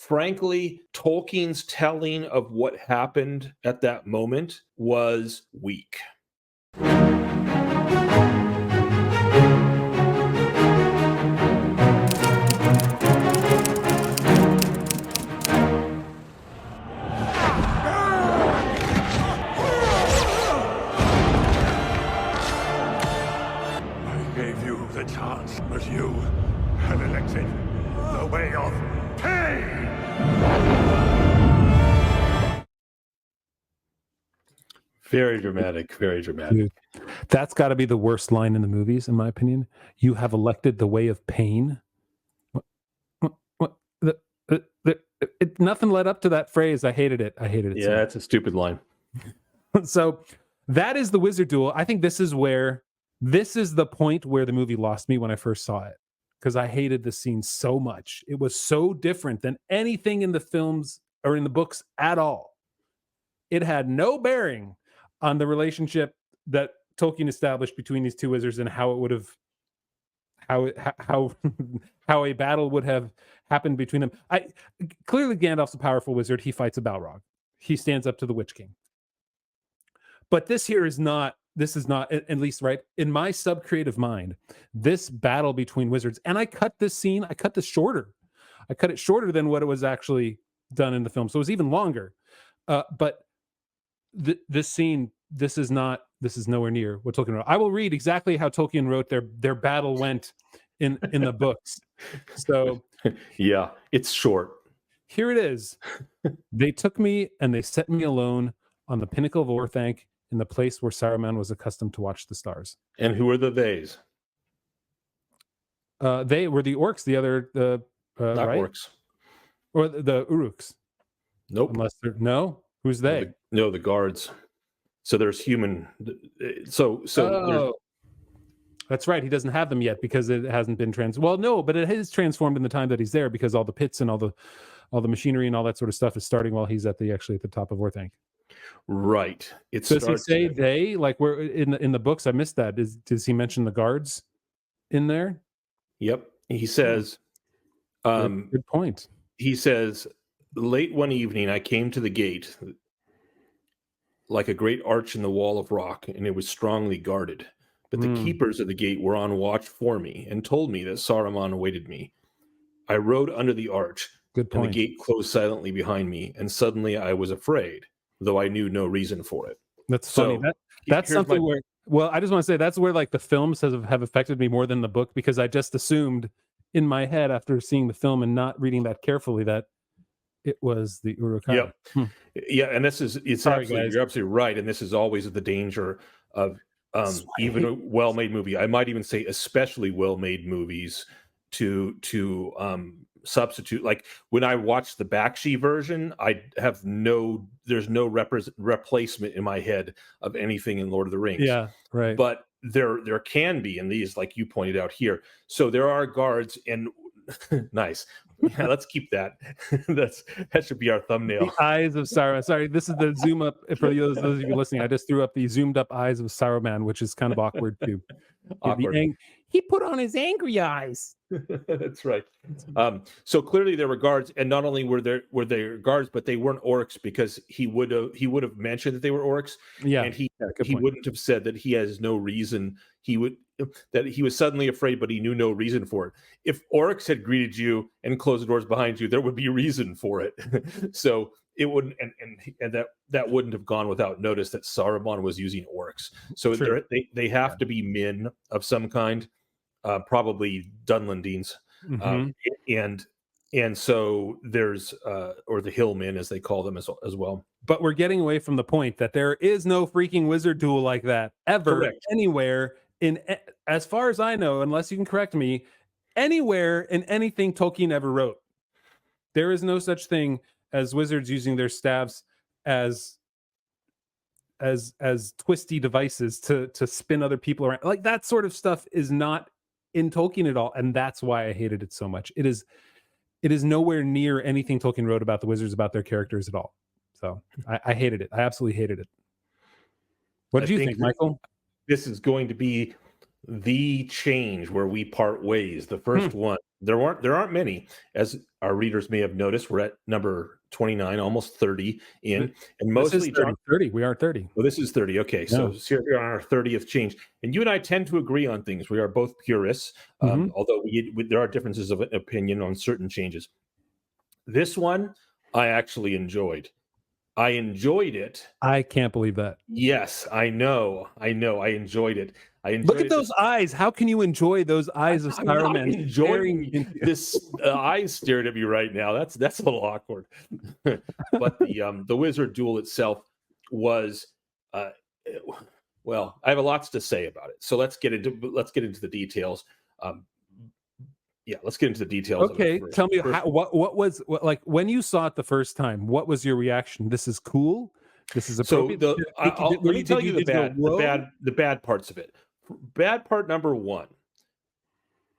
frankly, Tolkien's telling of what happened at that moment was weak. The chance, but you had elected the way of pain. Very dramatic, very dramatic. Dude, that's got to be the worst line in the movies, in my opinion. You have elected the way of pain. Nothing led up to that phrase. I hated it. Yeah, so it's a stupid line. So that is the wizard duel. I think this is the point where the movie lost me when I first saw it, because I hated the scene so much. It was so different than anything in the films or in the books at all. It had no bearing on the relationship that Tolkien established between these two wizards and how it would have, how a battle would have happened between them. Clearly Gandalf's a powerful wizard. He fights a Balrog. He stands up to the Witch King. But this is not, at least right in my sub-creative mind, this battle between wizards. And I cut this shorter. I cut it shorter than what it was actually done in the film. So it was even longer. But this scene, this is nowhere near what Tolkien wrote. I will read exactly how Tolkien wrote their battle went in the books. So yeah, it's short. Here it is. They took me and they set me alone on the pinnacle of Orthanc, in the place where Saruman was accustomed to watch the stars. And who are the theys? They were the orcs, not right? Orcs. Or the Uruks. Nope. Unless no? Who's they? No, the guards. So there's human. So that's right. He doesn't have them yet because it hasn't been Well, no, but it is transformed in the time that he's there, because all the pits and all the machinery and all that sort of stuff is starting while he's at the top of Orthanc. Right. Does he say they, like we're in the books? I missed that. Does he mention the guards in there? Yep. He says, good point. He says, late one evening, I came to the gate like a great arch in the wall of rock, and it was strongly guarded. But the keepers of the gate were on watch for me and told me that Saruman awaited me. I rode under the arch, and the gate closed silently behind me, and suddenly I was afraid, though I knew no reason for it. That's funny. That's something where, well, I just want to say that's where like the films have affected me more than the book, because I just assumed in my head after seeing the film and not reading that carefully that it was the Uruk-hai. Yeah, and you're absolutely right, and this is always the danger of even a well-made movie. I might even say especially well-made movies to substitute. Like when I watched the Bakshi version, there's no replacement in my head of anything in Lord of the Rings. Yeah, right. But there can be in these, like you pointed out here. So there are guards, and nice. Yeah, let's keep that. That should be our thumbnail. The eyes of Saruman. Sorry, this is the zoom up for those of you listening. I just threw up the zoomed up eyes of Saruman, which is kind of awkward too. Awkward. He put on his angry eyes. That's right. So clearly there were guards, and not only were there guards, but they weren't orcs, because he would have mentioned that they were orcs. Yeah, and he wouldn't have said that he has no reason. That he was suddenly afraid, but he knew no reason for it. If orcs had greeted you and closed the doors behind you, there would be a reason for it. So it wouldn't, and that wouldn't have gone without notice that Saruman was using orcs. So they have to be men of some kind, probably Dunlendines, and so there's or the Hillmen as they call them as well. But we're getting away from the point that there is no freaking wizard duel like that ever anywhere in, as far as I know, unless you can correct me, anywhere in anything Tolkien ever wrote. There is no such thing as wizards using their staffs as twisty devices to spin other people around. Like that sort of stuff is not in Tolkien at all, and that's why I hated it so much. It is nowhere near anything Tolkien wrote about the wizards, about their characters at all. So I hated it. I absolutely hated it. What did you think, Michael? This is going to be the change where we part ways. The first one There aren't many, as our readers may have noticed. We're at number 29, almost 30 in, and This is mostly 30. 30. We are 30. Well, this is 30. Okay, so Yeah. here we are on our 30th change. And you and I tend to agree on things. We are both purists, Mhm. although there are differences of opinion on certain changes. This one, I actually enjoyed. I enjoyed it. I can't believe that. Yes, I know. I enjoyed it. I Look enjoyed at it. those eyes. How can you enjoy those eyes of I'm not Saruman staring enjoying into this eyes staring at me right now. That's a little awkward. But the wizard duel itself was uh, well, I have lots to say about it. So let's get into the details. Um, yeah, let's get into the details of it Okay, first. tell me First, what was like when you saw it the first time, what was your reaction? This is cool. This is so appropriate. let me tell you Did you go, whoa? the bad parts of it. Bad part number one: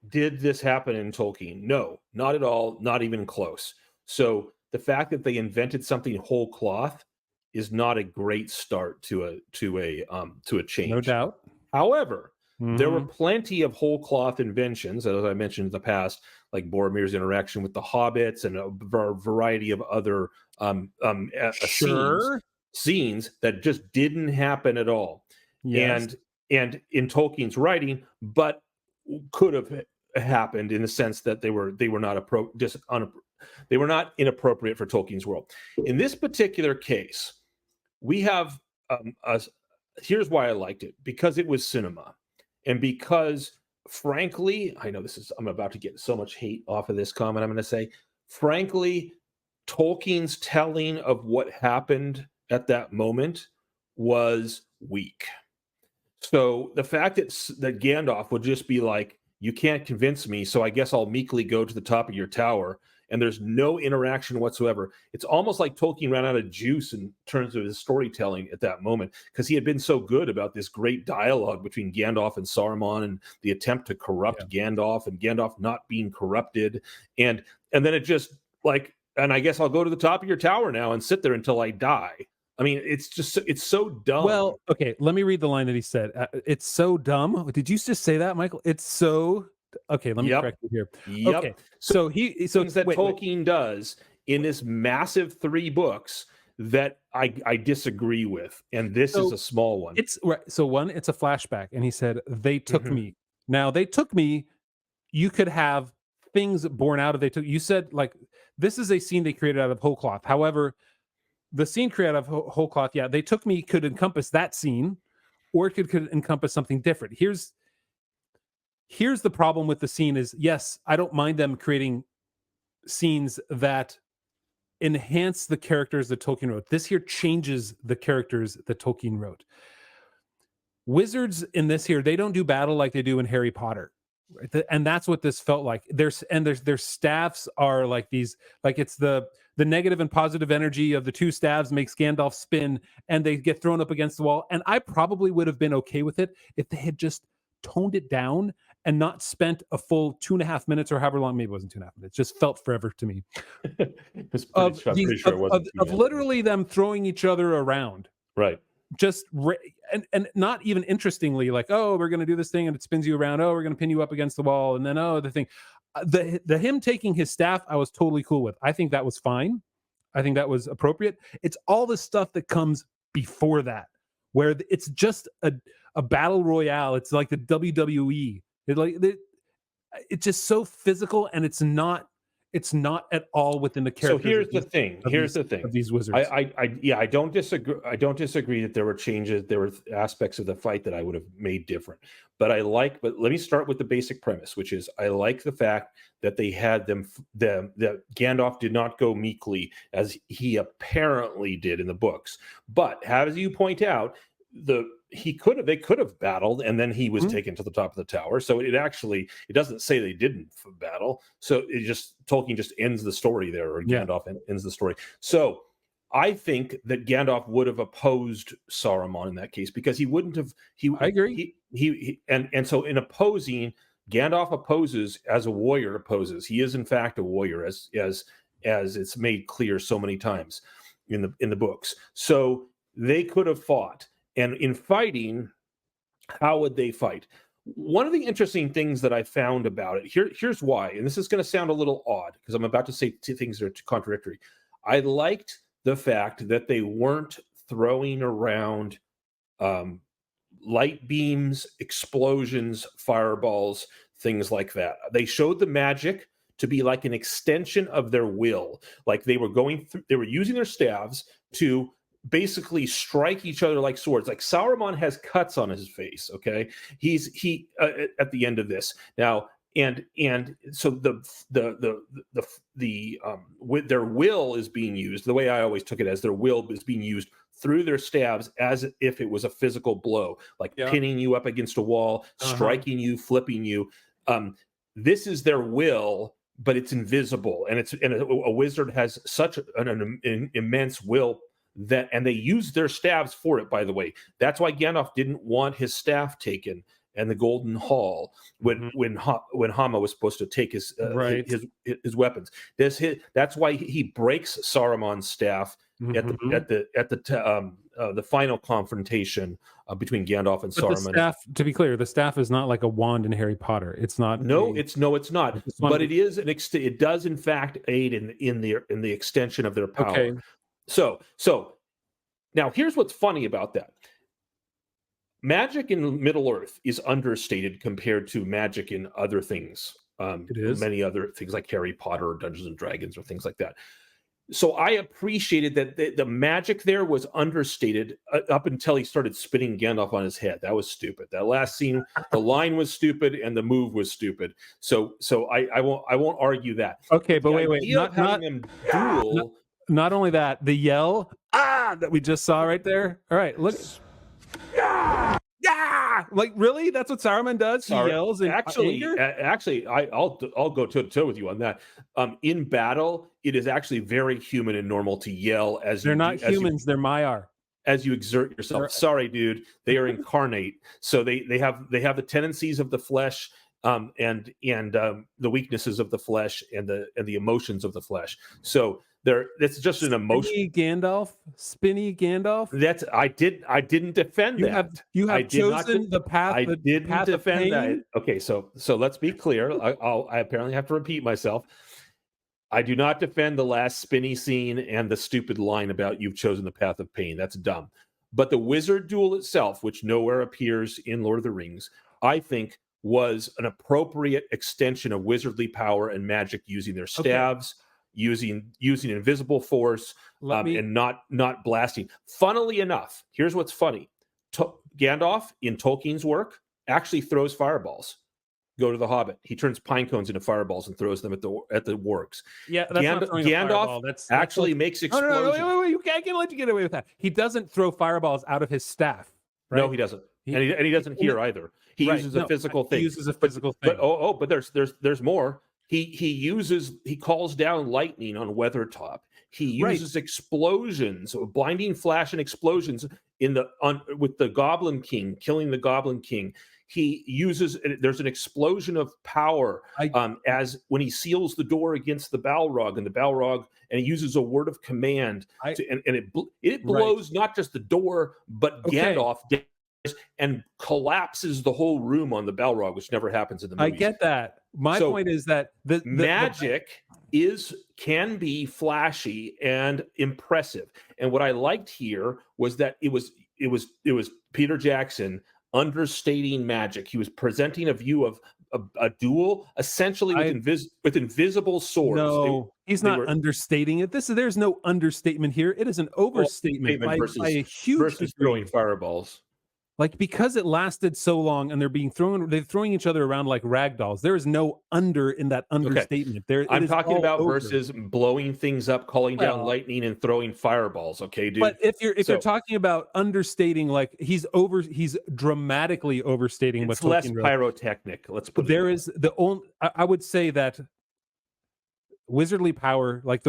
did this happen in Tolkien? No, not at all, not even close. So the fact that they invented something whole cloth is not a great start to a No change. doubt. However, there were Mhm. plenty of whole cloth inventions, as I mentioned in the past, like Boromir's interaction with the hobbits and a variety of other Sure. scenes that just didn't happen at all. Yes. And in Tolkien's writing, but could have happened in the sense that they were not they were not inappropriate for Tolkien's world. In this particular case, we have here's why I liked it, because it was cinema, and because frankly, I know I'm about to get so much hate off of this comment. I'm going to say, frankly, Tolkien's telling of what happened at that moment was weak. So the fact that Gandalf would just be like, "You can't convince me, so I guess I'll meekly go to the top of your tower," and there's no interaction whatsoever. It's almost like Tolkien ran out of juice in terms of his storytelling at that moment, because he had been so good about this great dialogue between Gandalf and Saruman and the attempt to corrupt Gandalf and Gandalf not being corrupted, and then it just like, and I guess I'll go to the top of your tower now and sit there until I die. I mean, it's so dumb. Well, okay, let me read the line that he said. It's so dumb. Did you just say that, Michael? It's so okay. Let me Yep. correct you here. Yep. Okay, so things that Tolkien does in this massive 3 books that I disagree with, and this is a small one. It's right. So one, it's a flashback, and he said they took Mhm. me. Now they took me. You could have things born out of they took. You said like this is a scene they created out of whole cloth. However, the scene created out of whole cloth, yeah, they took me could encompass that scene, or it could encompass something different. Here's the problem with the scene is yes, I don't mind them creating scenes that enhance the characters that Tolkien wrote. This here changes the characters that Tolkien wrote. Wizards in this here, they don't do battle like they do in Harry Potter. Right? And that's what this felt like. Their staffs are like these, like it's the negative and positive energy of the two staves makes Gandalf spin, and they get thrown up against the wall. And I probably would have been okay with it if they had just toned it down and not spent a full 2.5 minutes or however long, maybe it wasn't 2.5 minutes, just felt forever to me. I'm pretty sure it wasn't Of literally them throwing each other around. right. Just and not even interestingly, like, oh, we're going to do this thing and it spins you around. Oh, we're going to pin you up against the wall, and then the thing, the him taking his staff, I was totally cool with. I think that was fine. I think that was appropriate. It's all the stuff that comes before that, where it's just a battle royale. It's like the WWE. It's just so physical, and it's not at all within the characters. So here's the thing. Of these wizards. I don't disagree. I don't disagree that there were changes. There were aspects of the fight that I would have made different. But let me start with the basic premise, which is I like the fact that they had that Gandalf did not go meekly as he apparently did in the books. But as you point out, they could have battled, and then he was taken to the top of the tower. So it doesn't say they didn't battle. So Tolkien just ends the story there, or Gandalf ends the story. So I think that Gandalf would have opposed Saruman in that case, because he wouldn't have. I agree. And so in opposing, Gandalf opposes as a warrior opposes. He is in fact a warrior, as it's made clear so many times in the books. So they could have fought. And in fighting, how would they fight? One of the interesting things that I found about it, here's why, and this is going to sound a little odd because I'm about to say two things that are contradictory. I liked the fact that they weren't throwing around um, light beams, explosions, fireballs, things like that. They showed the magic to be like an extension of their will. Like they were going through, they were using their staves to basically strike each other like swords. Like Saruman has cuts on his face. Okay, he at the end of this now. And so with their will is being used. The way I always took it as their will is being used through their stabs as if it was a physical blow, like pinning you up against a wall, striking you, flipping you. This is their will, but it's invisible, and a wizard has such an immense will that, and they use their staves for it. By the way, that's why Gandalf didn't want his staff taken and the Golden Hall when Hama was supposed to take his weapons. That's why he breaks Saruman's staff at the final confrontation between Gandalf and Saruman. The staff, to be clear, the staff is not like a wand in Harry Potter. It's not. It's not. But it is it does in fact aid in the extension of their power. Okay. So now here's what's funny about that. Magic in Middle Earth is understated compared to magic in other things. It is. Many other things like Harry Potter or Dungeons and Dragons or things like that. So I appreciated that the magic there was understated up until he started spinning Gandalf on his head. That was stupid. That last scene, the line was stupid and the move was stupid. So I won't argue that. Okay, but wait, not only that, the yell that we just saw right there. All right, look. Yeah, like really? That's what Saruman does. He yells in anger? Actually, I'll go toe to toe with you on that. In battle, it is actually very human and normal to yell as they're not humans. They're Maiar. As you exert yourself. Sorry, dude. They are incarnate, so they have the tendencies of the flesh, and the weaknesses of the flesh, and the emotions of the flesh. So that's just an emotion. Spinny Gandalf. That's I didn't defend that. You have chosen the path. I didn't defend that. Okay, so let's be clear. I apparently have to repeat myself. I do not defend the last spinny scene and the stupid line about you've chosen the path of pain. That's dumb. But the wizard duel itself, which nowhere appears in Lord of the Rings, I think was an appropriate extension of wizardly power and magic using their staves. Okay. Using invisible force and not blasting. Funnily enough, here's what's funny: Gandalf in Tolkien's work actually throws fireballs. Go to the Hobbit. He turns pine cones into fireballs and throws them at the wargs. Yeah, that's Gandalf actually makes explosions. No, wait, I can't let you get away with that. He doesn't throw fireballs out of his staff. Right? No, he doesn't, and he doesn't hear either. He uses a physical thing. He uses a physical thing. But there's more. He calls down lightning on Weathertop. He uses explosions, blinding flash and explosions with the Goblin King, killing the Goblin King. There's an explosion of power as when he seals the door against the Balrog, and he uses a word of command and it blows not just the door but Gandalf and collapses the whole room on the Balrog, which never happens in the movie. I get that. My point is that the magic can be flashy and impressive. And what I liked here was that it was Peter Jackson understating magic. He was presenting a view of a duel essentially with invisible swords. No, he's not understating it. There's no understatement here. It is an overstatement by a huge degree. Throwing fireballs. Like, because it lasted so long and they're throwing each other around like rag dolls. There is no under in that understatement. I'm talking about versus blowing things up, calling down lightning, and throwing fireballs. Okay, dude. But if you're talking about understating, like he's dramatically overstating what Tolkien less pyrotechnic. Let's put there is the only. I would say that wizardly power, like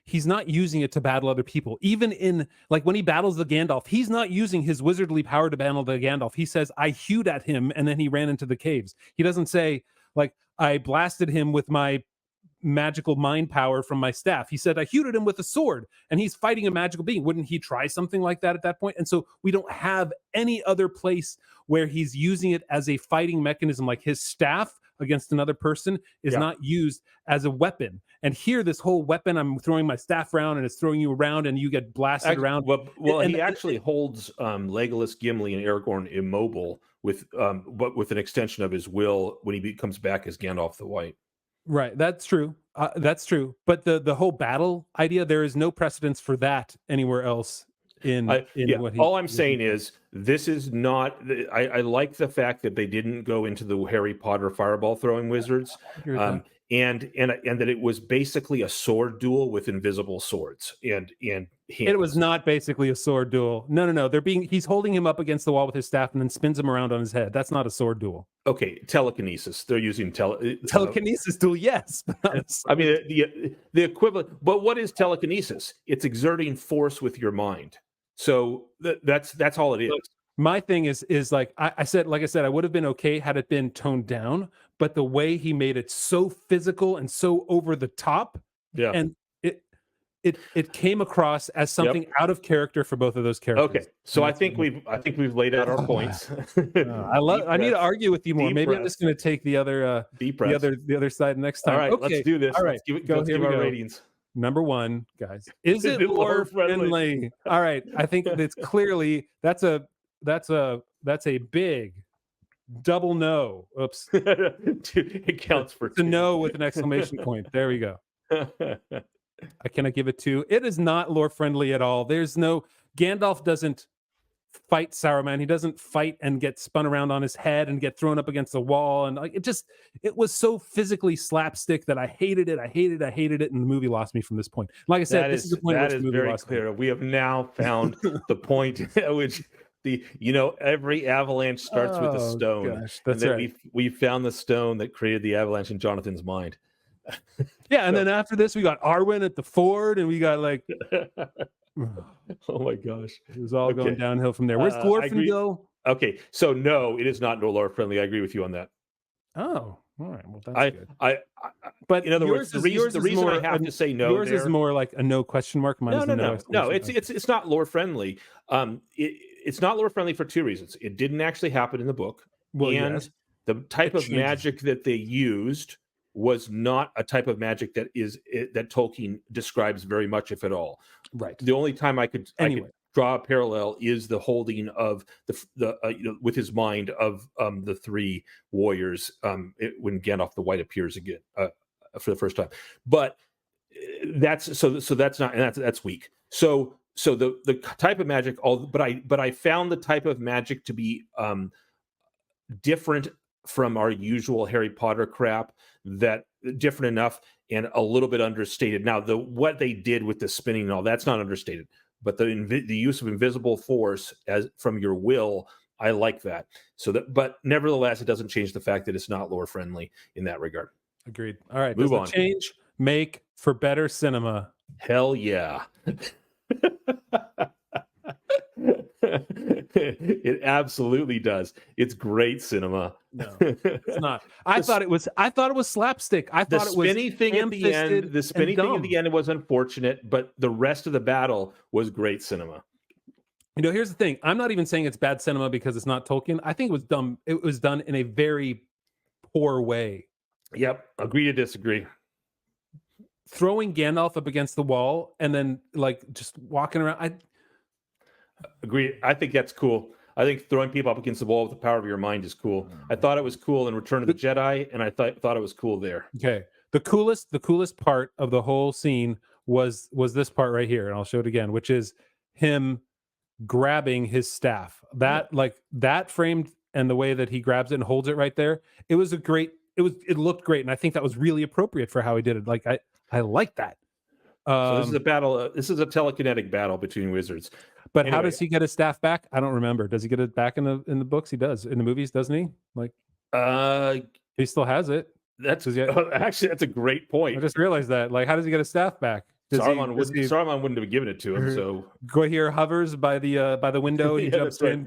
he's not using it to battle other people. Even in like when he battles the Gandalf, he's not using his wizardly power to battle the Gandalf. He says, I hewed at him and then he ran into the caves. He doesn't say like I blasted him with my magical mind power from my staff. He said I hewed him with a sword, and he's fighting a magical being. Wouldn't he try something like that at that point? And so we don't have any other place where he's using it as a fighting mechanism, like his staff against another person is not used as a weapon. And here, this whole weapon, I'm throwing my staff around and it's throwing you around and you get blasted around. Well, he actually holds Legolas, Gimli, and Aragorn immobile with but with an extension of his will when he comes back as Gandalf the White. Right, that's true. That's true. But the whole battle idea, there is no precedence for that anywhere else in what he. All I'm saying is this is not. I like the fact that they didn't go into the Harry Potter fireball throwing wizards, and that it was basically a sword duel with invisible swords and hands. It was not basically a sword duel. No. He's holding him up against the wall with his staff and then spins him around on his head. That's not a sword duel. Okay, telekinesis. They're using telekinesis duel, yes. I mean the equivalent. But what is telekinesis? It's exerting force with your mind. So that's all it is. My thing is like I said, I would have been okay had it been toned down, but the way he made it so physical and so over the top, and it came across as something out of character for both of those characters. Okay, so I think we've laid out our points. I need to argue with you more. Maybe I'm just going to take the other the other side next time. All right, let's do this. All right, let's give our ratings. Number one, guys, is it lore friendly? All right, I think it's clearly that's a big double no. Oops, it counts for two. It's a no with an exclamation point. There we go. I cannot give it 2. It is not lore friendly at all. There's no Gandalf doesn't fight Saruman. He doesn't fight and get spun around on his head and get thrown up against the wall. And like it was so physically slapstick that I hated it. I hated it. And the movie lost me from this point. Like I said, this is the point that is very clear. We have now found the point at which every avalanche starts with a stone. Gosh, that's right. We found the stone that created the avalanche in Jonathan's mind. And then after this, we got Arwen at the ford, and we got like, oh my gosh, it was all going downhill from there. Where's Glorfindel? Okay, so no, it is not lore friendly. I agree with you on that. Oh, all right. Well, that's good. But in other words, the reason I have to say no, yours is more like a no question mark. Mine no. It's not lore friendly. It's not lore friendly for 2 reasons. It didn't actually happen in the book, the type of magic that they used was not a type of magic that Tolkien describes very much, if at all. Right. The only time I could draw a parallel is the holding of the with his mind of the 3 warriors when Gandalf the White appears again for the first time. But that's not, and that's weak. So the type of magic, but I found the type of magic to be different from our usual Harry Potter crap, that different enough and a little bit understated. Now, what they did with the spinning and all, that's not understated, but the use of invisible force as from your will, I like that. But nevertheless, it doesn't change the fact that it's not lore friendly in that regard. Agreed. All right, move on. Change make for better cinema? Hell yeah. It absolutely does. It's great cinema. No, it's not. I thought it was slapstick. I thought it was spinny thing at the end. The spinny thing at the end was unfortunate, but the rest of the battle was great cinema. Here's the thing. I'm not even saying it's bad cinema because it's not Tolkien. I think it was dumb. It was done in a very poor way. Yep. Agree to disagree. Throwing Gandalf up against the wall and then like just walking around. Agree. I think that's cool. I think throwing people up against the wall with the power of your mind is cool. I thought it was cool in Return of the Jedi, and I thought it was cool there. Okay. The coolest part of the whole scene was this part right here, and I'll show it again, which is him grabbing his staff. That framed and the way that he grabs it and holds it right there. It looked great, and I think that was really appropriate for how he did it. Like I like that. So this is a battle. This is a telekinetic battle between wizards. But anyway, how does he get his staff back? I don't remember. Does he get it back in the books? He does. In the movies, doesn't he? Like, he still has it. Actually, that's a great point. I just realized that. Like, how does he get his staff back? Saruman wouldn't have given it to him. So Goyir hovers by the window. He jumps in,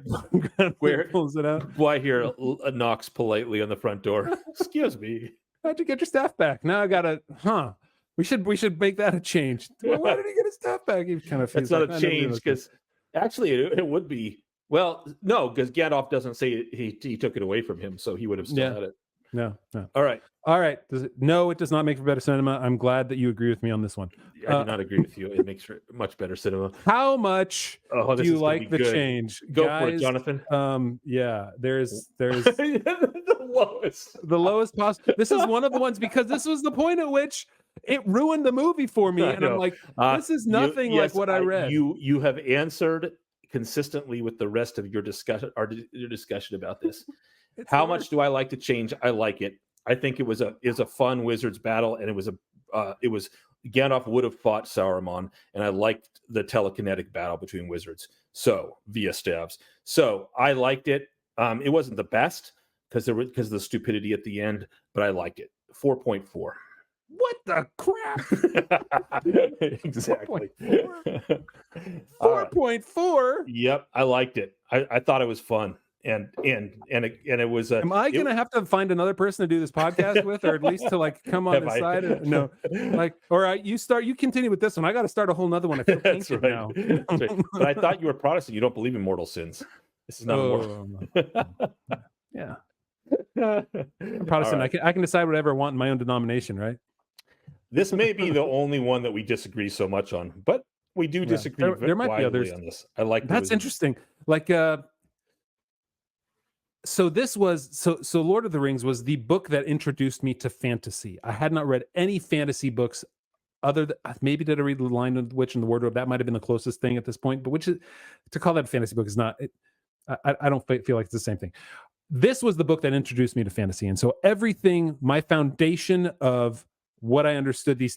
where pulls it out. Why here knocks politely on the front door. Excuse me. How'd you get your staff back? Now I gotta, We should make that a change. Well, why did he get his staff back? He kind of feels It's not like, a change because actually it would be. Well, no, because Gandalf doesn't say he took it away from him, so he would have still had it. No. All right. No, it does not make for better cinema. I'm glad that you agree with me on this one. I do not agree with you. It makes for much better cinema. How much do you like the change? Go Guys, for it, Jonathan. Yeah, there's the lowest possible. This is one of the ones because this was the point at which it ruined the movie for me, and I'm like, this is nothing like what I read. You have answered consistently with the rest of your discussion about this. How much do I like to change? I like it. I think it was a fun wizards battle, and it was Gandalf would have fought Saruman, and I liked the telekinetic battle between wizards. So via stabs. So I liked it. It wasn't the best because of the stupidity at the end, but I liked it. 4.4. What the crap? Exactly. 4.4. Yep, I liked it. I thought it was fun. And it was. Am I gonna have to find another person to do this podcast with, or at least to like come on the side? No, like, all right, you continue with this one. I got to start a whole nother one. I feel That's right. now. That's right. But I thought you were Protestant. You don't believe in mortal sins. This is not mortal. Yeah, I'm Protestant. Right. I can decide whatever I want in my own denomination, right? This may be the only one that we disagree so much on, but we do disagree. There might be others on this. I like that's interesting. Like, so this was so Lord of the Rings was the book that introduced me to fantasy. I had not read any fantasy books other than maybe did I read The Lion, the Witch, and the Wardrobe. That might have been the closest thing at this point, but which is to call that a fantasy book is not. I don't feel like it's the same thing. This was the book that introduced me to fantasy, and so everything, my foundation of what I understood these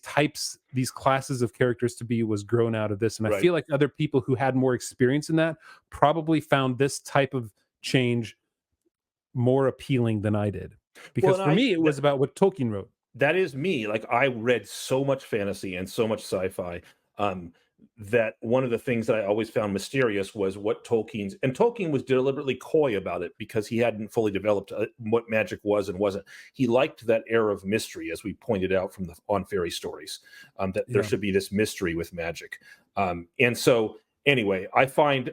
classes of characters to be was grown out of this. And I feel like other people who had more experience in that probably found this type of change more appealing than I did. Because for me, it was about what Tolkien wrote. That is me. Like, I read so much fantasy and so much sci-fi that one of the things that I always found mysterious was what Tolkien was deliberately coy about it because he hadn't fully developed what magic was and wasn't. He liked that air of mystery, as we pointed out from on fairy stories, that there should be this mystery with magic. And so anyway, I find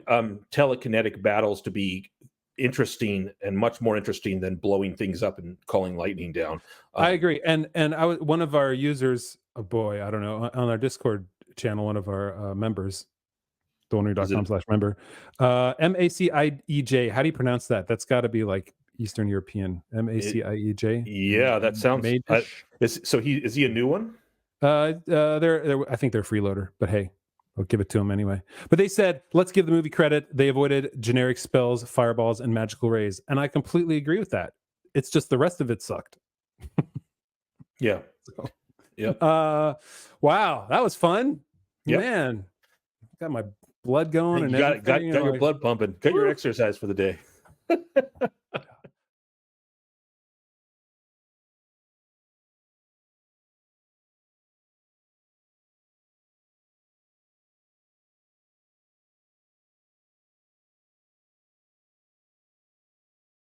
telekinetic battles to be interesting and much more interesting than blowing things up and calling lightning down. I agree. And I was one of our users, I don't know, on our Discord channel, one of our members, thornery.com/member, Maciej. How do you pronounce that? That's got to be like Eastern European. Maciej. Yeah, that sounds. Is he a new one? I think they're freeloader, but hey, I'll give it to them anyway. But they said, let's give the movie credit. They avoided generic spells, fireballs, and magical rays, and I completely agree with that. It's just the rest of it sucked. Yeah. So, yeah. Wow, that was fun. Yep. Man, got my blood going, and got your blood pumping. Got your exercise for the day.